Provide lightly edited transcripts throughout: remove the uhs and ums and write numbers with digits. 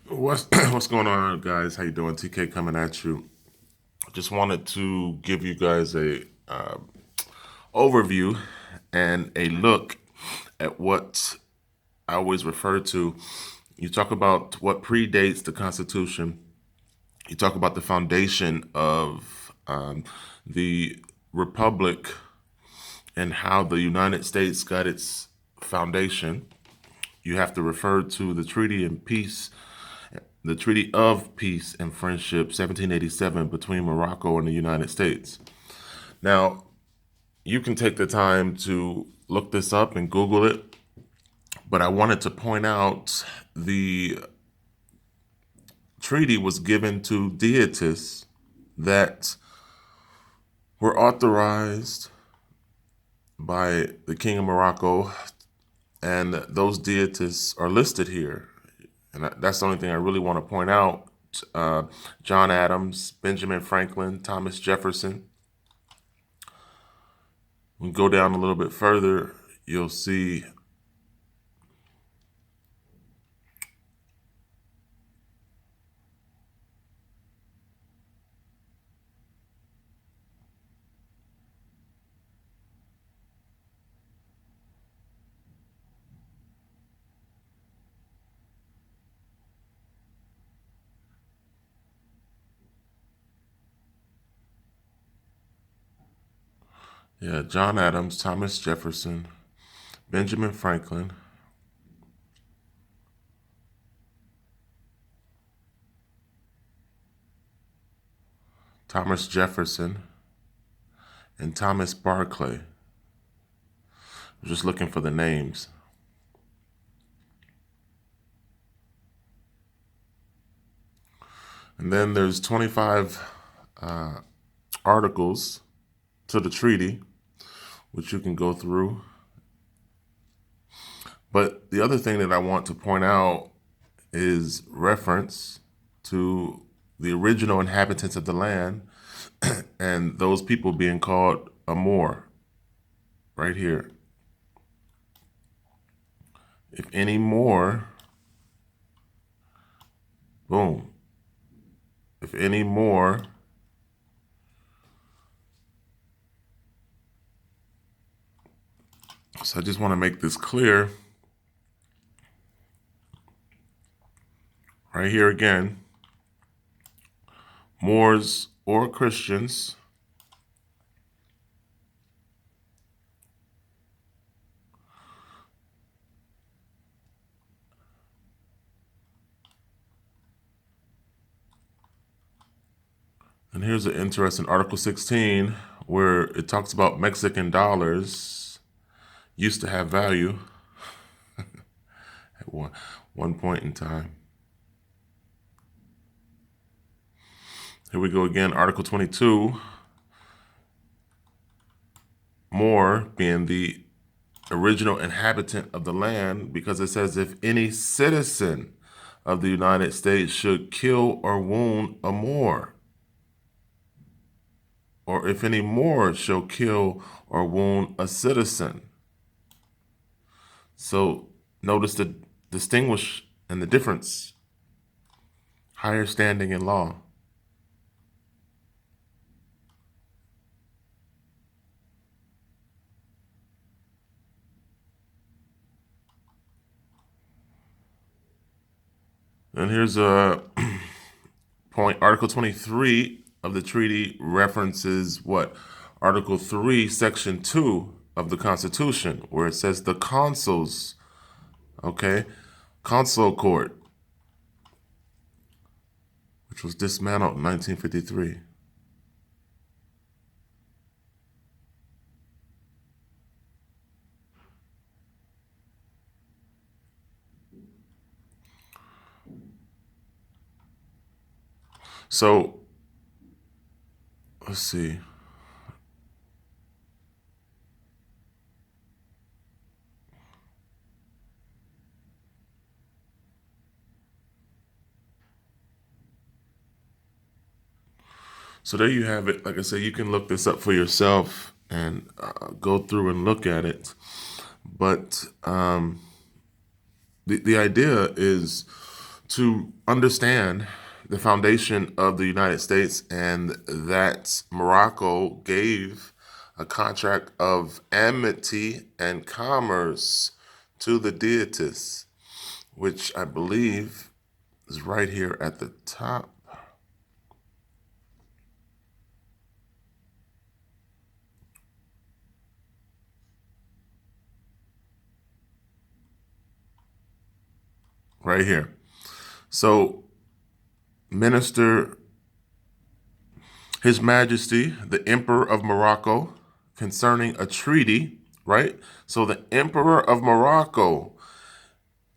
What's what's going on, guys? How you doing? TK coming at you. Just wanted to give you guys a overview and a look at what I always refer to. You talk about what predates the Constitution. You talk about the foundation of the Republic and how the United States got its foundation. You have to refer to the Treaty of Peace and Friendship, 1787, between Morocco and the United States. Now, you can take the time to look this up and Google it, but I wanted to point out the treaty was given to deities that were authorized by the King of Morocco, and those deities are listed here. And that's the only thing I really want to point out. John Adams, Benjamin Franklin, Thomas Jefferson. We go down a little bit further, you'll see John Adams, Thomas Jefferson, Benjamin Franklin, Thomas Jefferson, and Thomas Barclay. I'm just looking for the names. And then there's 25 articles to the treaty, which you can go through. But the other thing that I want to point out is reference to the original inhabitants of the land and those people being called Amor, right here. If any more, boom. If any more, so I just want to make this clear. Right here again, Moors or Christians and here's an interesting Article 16 where it talks about Mexican dollars used to have value at one point in time. Here we go again, Article 22, Moor being the original inhabitant of the land, because it says if any citizen of the United States should kill or wound a Moor, or if any Moor shall kill or wound a citizen. So notice the distinguish and the difference. Higher standing in law. And here's a point. Article 23 of the treaty references what? Article 3, Section 2 of the Constitution, where it says the consuls, okay, consul court, which was dismantled in 1953. So, let's see. So there you have it. Like I said, you can look this up for yourself and go through and look at it. But the idea is to understand the foundation of the United States and that Morocco gave a contract of amity and commerce to the deities, which I believe is right here at the top. Right here. So, Minister, His Majesty, the Emperor of Morocco, concerning a treaty, right? So, the Emperor of Morocco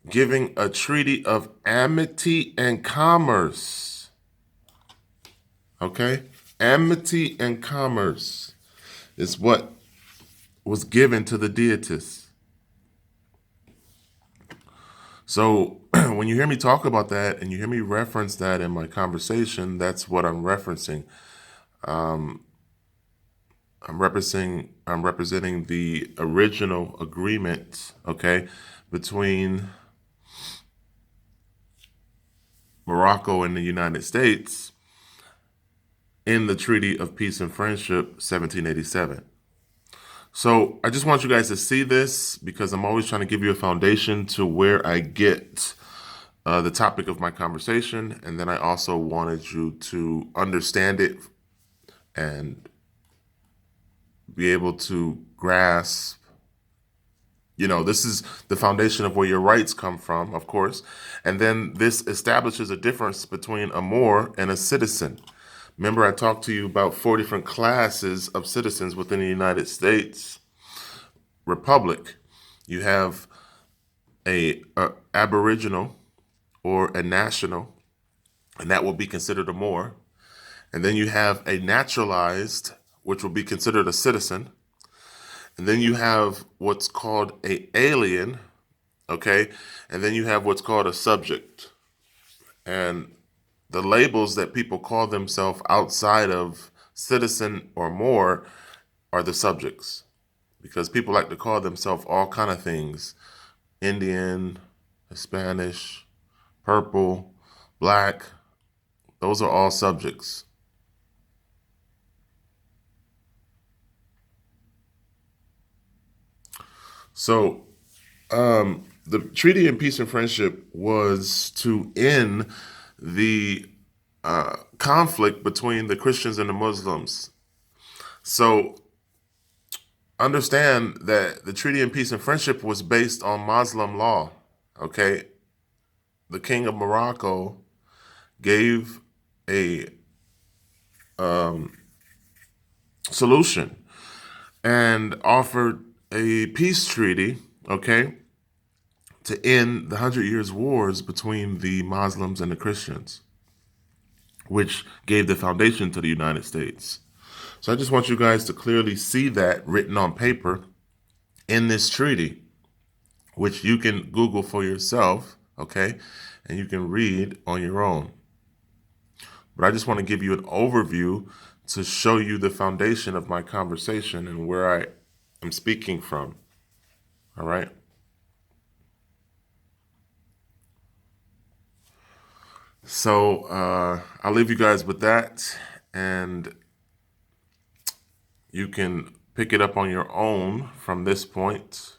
giving a treaty of amity and commerce. Okay? Amity and commerce is what was given to the deities. So when you hear me talk about that and you hear me reference that in my conversation, that's what I'm referencing. I'm representing the original agreement, okay, between Morocco and the United States in the Treaty of Peace and Friendship, 1787. So I just want you guys to see this because I'm always trying to give you a foundation to where I get the topic of my conversation. And then I also wanted you to understand it and be able to grasp, this is the foundation of where your rights come from, of course. And then this establishes a difference between a Moor and a citizen. Remember, I talked to you about 4 different classes of citizens within the United States Republic. You have a Aboriginal or a national, and that will be considered a Moor. And then you have a naturalized, which will be considered a citizen. And then you have what's called a alien, okay? And then you have what's called a subject. And the labels that people call themselves outside of citizen or Moor are the subjects. Because people like to call themselves all kind of things. Indian, Spanish, purple, black. Those are all subjects. So the Treaty of Peace and Friendship was to end the conflict between the Christians and the Muslims. So understand that the Treaty of Peace and Friendship was based on Muslim law. Okay, the King of Morocco gave a solution and offered a peace treaty. Okay, to end the 100 Years' Wars between the Muslims and the Christians, which gave the foundation to the United States. So I just want you guys to clearly see that written on paper in this treaty, which you can Google for yourself, okay? And you can read on your own. But I just want to give you an overview to show you the foundation of my conversation and where I am speaking from. All right? So I'll leave you guys with that, and you can pick it up on your own from this point.